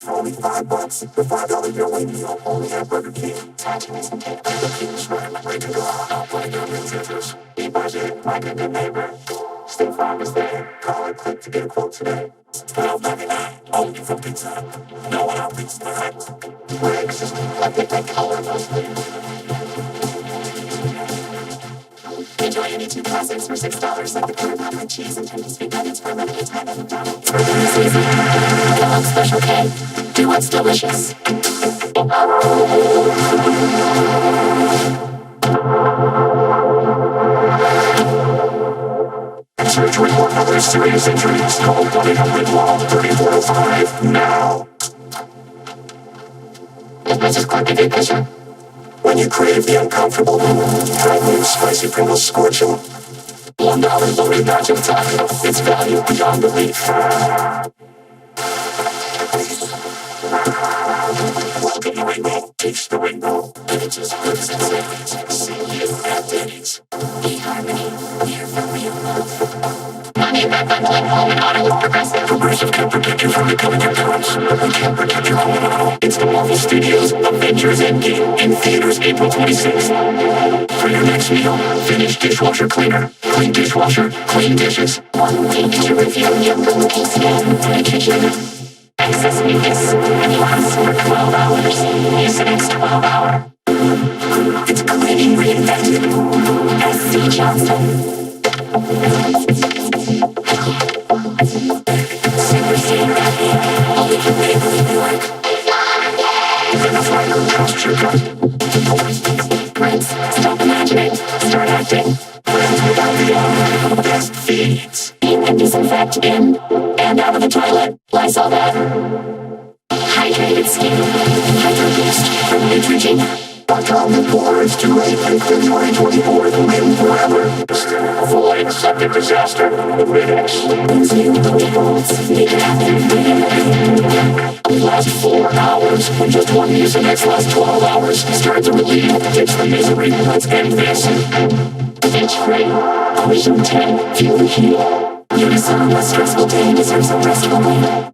Only $5, the $5 Yoli meal, only at Burger King. Tattoos and cake, the King's Red, ready to go out, playing on your scissors. Be budget, like a good neighbor. Stay Farm is there, call or click to get a quote today. $12.99, only for pizza. No one out pizza that. Bricks, like the brick color mostly. Enjoy any two classics for $6, like the quarter pounder with cheese and 10 sweet nuggets for a limited time at McDonald's. For this season, Kellogg's Special K. Do what's delicious. Surgery or other serious injuries, call 1-800-LONG-3405 now. Is Mrs. Clark a good picture? When you crave the uncomfortable, try new spicy Pringles Scorch 'em. $1 loaded nacho taco. It's value beyond belief. Welcome to Rainbow. Taste the rainbow. Images, hoods, and sandwiches. See you at Denny's. eHarmony. Here for real love. Money by bundling home and auto with Progressive. Progressive can protect you from becoming your parents, but we can't protect your home and auto. It's the Marvel Studios Avengers Endgame in theaters April 26th. For your next meal, finish dishwasher cleaner. Clean dishwasher, clean dishes. One week to review your pillowcase again in the kitchen. Access weakness, and it lasts for 12 hours. Use the next 12 hour. It's cleaning reinvented. S.C. Johnston. Super Saiyan Rafi, only can legally be like. Then a fire across your gut. Prince, stop imagining, start acting. Friends without the best feeds. Clean and disinfect in and out of the toilet. Lysol that. Hydrated skin. Hydro Boost from Neutrogena. .com before it's too late and clear 2024 and live forever. Avoid septic disaster with Riddex. Brings you the results. Make it happen. It lasts 4 hours. When just one use, the next lasts 12 hours. Start to relieve. Ditch the misery. Let's end this. Itch free. Ozone 10. Feel the heat. Unison, less stressful day deserves a restful night.